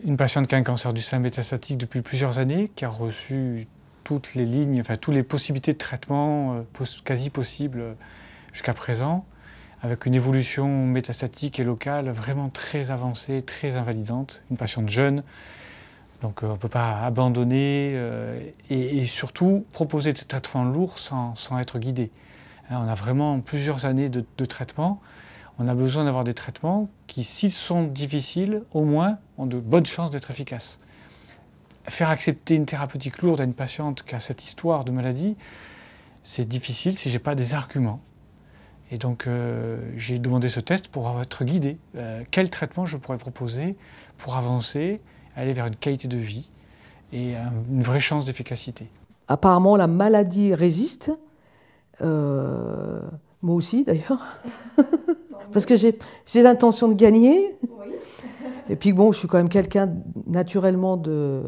Une patiente qui a un cancer du sein métastatique depuis plusieurs années, qui a reçu toutes les lignes, enfin toutes les possibilités de traitement quasi possibles jusqu'à présent, avec une évolution métastatique et locale vraiment très avancée, très invalidante. Une patiente jeune, donc on ne peut pas abandonner et surtout proposer des traitements lourds sans être guidé. On a vraiment plusieurs années de traitement. On a besoin d'avoir des traitements qui, s'ils sont difficiles, au moins ont de bonnes chances d'être efficaces. Faire accepter une thérapeutique lourde à une patiente qui a cette histoire de maladie, c'est difficile si je n'ai pas des arguments. Et donc j'ai demandé ce test pour être guidé. Quel traitement je pourrais proposer pour avancer, aller vers une qualité de vie et une vraie chance d'efficacité. Apparemment, la maladie résiste. Moi aussi, d'ailleurs. Parce que j'ai l'intention de gagner. Oui. Et puis bon, je suis quand même quelqu'un naturellement de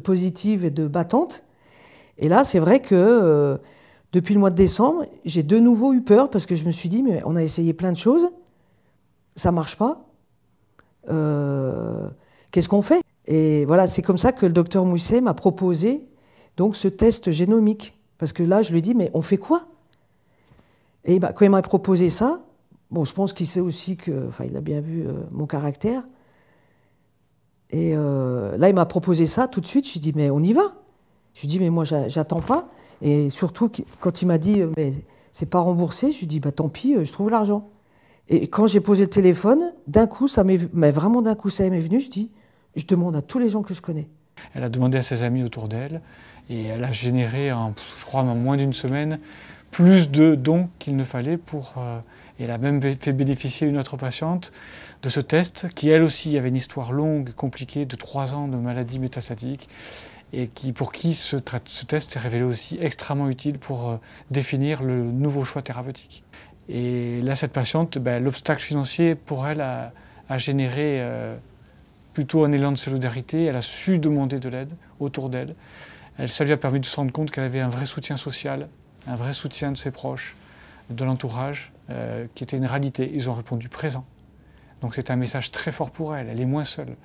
positive et de battante. Et là, c'est vrai que depuis le mois de décembre, j'ai de nouveau eu peur parce que je me suis dit, mais on a essayé plein de choses, ça ne marche pas. Qu'est-ce qu'on fait? Et voilà, c'est comme ça que le docteur Mousset m'a proposé donc, ce test génomique. Parce que là, je lui ai dit, mais on fait quoi? Et bah, quand il m'a proposé ça, bon, je pense qu'il sait aussi que, enfin, il a bien vu mon caractère. Et là, il m'a proposé ça tout de suite. Je lui ai dit, mais on y va. Je lui ai dit, mais moi, j'attends pas. Et surtout, quand il m'a dit, mais c'est pas remboursé, je lui ai dit, bah tant pis, je trouve l'argent. Et quand j'ai posé le téléphone, d'un coup, mais vraiment d'un coup, ça m'est venu. Je dis, je demande à tous les gens que je connais. Elle a demandé à ses amis autour d'elle et elle a généré, je crois, en moins d'une semaine, plus de dons qu'il ne fallait pour... et elle a même fait bénéficier une autre patiente de ce test qui, elle aussi, avait une histoire longue, compliquée, de 3 ans de maladie métastatique et pour qui ce test s'est révélé aussi extrêmement utile pour définir le nouveau choix thérapeutique. Et là, cette patiente, l'obstacle financier, pour elle, a généré plutôt un élan de solidarité. Elle a su demander de l'aide autour d'elle. Ça lui a permis de se rendre compte qu'elle avait un vrai soutien social, un vrai soutien de ses proches, de l'entourage, qui était une réalité. Ils ont répondu présent. Donc c'est un message très fort pour elle. Elle est moins seule.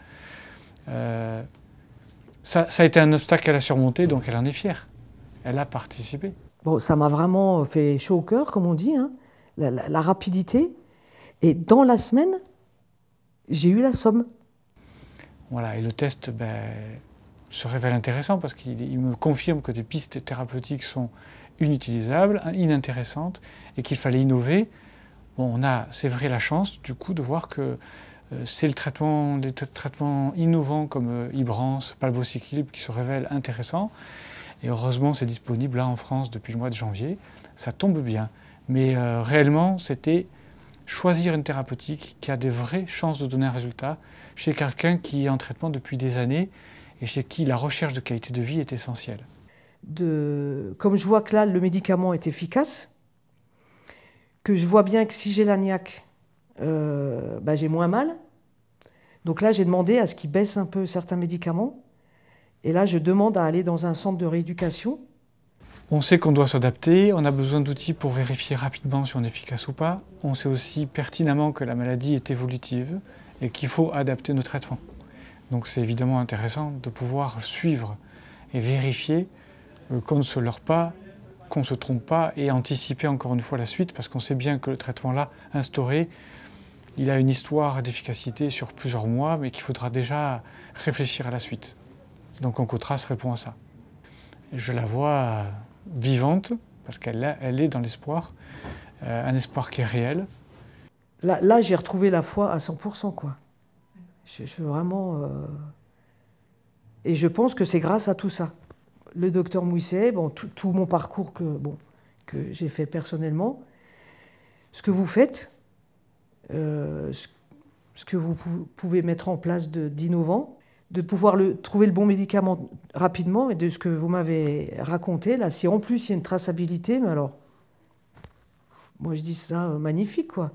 Ça a été un obstacle qu'elle a surmonté, donc elle en est fière. Elle a participé. Bon, ça m'a vraiment fait chaud au cœur, comme on dit, hein, la rapidité. Et dans la semaine, j'ai eu la somme. Voilà, et le test se révèle intéressant parce qu'il me confirme que des pistes thérapeutiques sont inutilisables, inintéressantes, et qu'il fallait innover. Bon, on a, c'est vrai, la chance, du coup, de voir que c'est les traitements innovants comme Ibrance, Palbociclib qui se révèlent intéressants. Et heureusement, c'est disponible là en France depuis le mois de janvier. Ça tombe bien. Mais réellement, c'était choisir une thérapeutique qui a des vraies chances de donner un résultat chez quelqu'un qui est en traitement depuis des années et chez qui la recherche de qualité de vie est essentielle. Comme je vois que là, le médicament est efficace, que je vois bien que si j'ai l'agnac, j'ai moins mal. Donc là, j'ai demandé à ce qu'il baisse un peu certains médicaments. Et là, je demande à aller dans un centre de rééducation. On sait qu'on doit s'adapter, on a besoin d'outils pour vérifier rapidement si on est efficace ou pas. On sait aussi pertinemment que la maladie est évolutive et qu'il faut adapter nos traitements. Donc c'est évidemment intéressant de pouvoir suivre et vérifier qu'on ne se leurre pas, qu'on ne se trompe pas et anticiper encore une fois la suite parce qu'on sait bien que le traitement-là instauré, il a une histoire d'efficacité sur plusieurs mois mais qu'il faudra déjà réfléchir à la suite. Donc Oncotrace répond à ça. Je la vois vivante parce qu'elle est dans l'espoir, un espoir qui est réel. Là j'ai retrouvé la foi à 100%, quoi. Je suis vraiment... Et je pense que c'est grâce à tout ça. Le docteur Mousset, bon, tout mon parcours que j'ai fait personnellement, ce que vous faites, ce que vous pouvez mettre en place d'innovant, de pouvoir trouver le bon médicament rapidement, et de ce que vous m'avez raconté, là, si en plus il y a une traçabilité, mais alors, moi je dis ça magnifique, quoi.